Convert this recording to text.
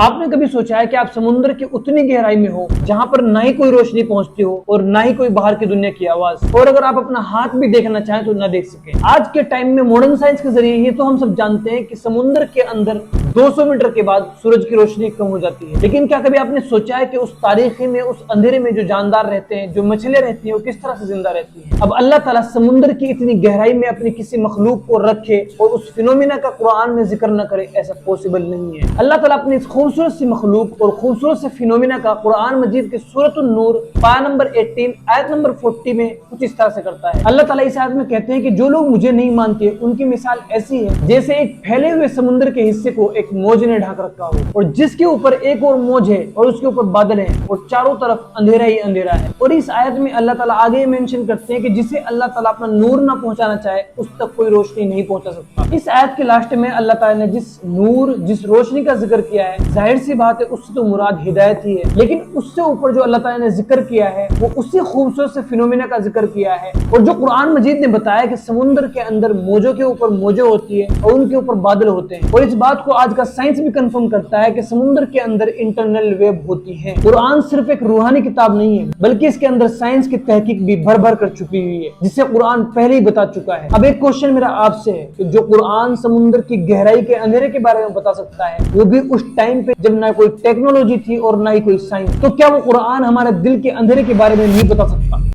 آپ نے کبھی سوچا ہے کہ آپ سمندر کی اتنی گہرائی میں ہو جہاں پر نہ ہی کوئی روشنی پہنچتی ہو اور نہ ہی کوئی باہر کی دنیا کی آواز، اور اگر آپ اپنا ہاتھ بھی دیکھنا چاہیں تو نہ دیکھ سکیں؟ آج کے ٹائم میں ماڈرن سائنس کے ذریعے یہ تو ہم سب جانتے ہیں کہ سمندر کے اندر 200 میٹر کے بعد سورج کی روشنی کم ہو جاتی ہے، لیکن کیا کبھی آپ نے سوچا ہے کہ اس تاریخی میں، اس اندھیرے میں جو جاندار رہتے ہیں، جو مچھلیں رہتی ہیں، وہ کس طرح سے زندہ رہتی ہیں؟ اب اللہ تعالیٰ سمندر کی اتنی گہرائی میں اپنی کسی مخلوق کو رکھے اور اس فینومینا کا قرآن میں ذکر نہ کرے، ایسا پاسبل نہیں ہے۔ اللہ تعالیٰ اپنی اس خوبصورت سی مخلوق اور خوبصورت سے فینومینا کا قرآن مجید کے سورۃ النور پارہ نمبر 18 آیت نمبر 40 میں کچھ اس طرح سے کرتا ہے۔ اللہ تعالیٰ اس آیت میں کہتے ہیں کہ جو لوگ مجھے نہیں مانتے ان کی مثال ایسی ہے جیسے ایک پھیلے ہوئے سمندر کے حصے کو ایک موج نے ڈھک رکھا ہو، اور جس کے اوپر ایک اور موج ہے اور اس کے اوپر بادل ہیں اور چاروں طرف اندھیرا ہی اندھیرا ہے۔ اور اس آیت میں اللہ تعالیٰ آگے مینشن کرتے ہیں کہ جسے اللہ تعالیٰ اپنا نور نہ پہنچانا چاہے اس تک کوئی روشنی نہیں پہنچا سکتا۔ اس آیت کے لاسٹ میں اللہ تعالیٰ نے جس نور، جس روشنی کا ذکر کیا ہے، ظاہر سی بات ہے اس سے تو مراد ہدایت ہی ہے، لیکن اس سے اوپر جو اللہ تعالیٰ نے ذکر کیا ہے وہ اسی خوبصورت سے فینومینا کا ذکر کیا ہے، اور جو قرآن مجید نے بتایا کہ سمندر کے اندر موجوں کے اوپر موجیں ہوتی ہیں اور ان کے اوپر بادل ہوتے ہیں، اور اس بات کو آج کا سائنس بھی کنفرم کرتا ہے کہ سمندر کے اندر انٹرنل ویب ہوتی ہیں۔ قرآن صرف ایک روحانی کتاب نہیں ہے بلکہ اس کے اندر سائنس کی تحقیق بھی بھر بھر کر چکی ہوئی ہے، جسے قرآن پہلے ہی بتا چکا ہے۔ اب ایک کوشچن میرا آپ سے ہے کہ جو قرآن سمندر کی گہرائی کے اندھیرے کے بارے میں بتا سکتا ہے، وہ بھی اس ٹائم پہ جب نہ کوئی ٹیکنالوجی تھی اور نہ ہی کوئی سائنس، تو کیا وہ قرآن ہمارے دل کے اندھیرے کے بارے میں نہیں بتا سکتا؟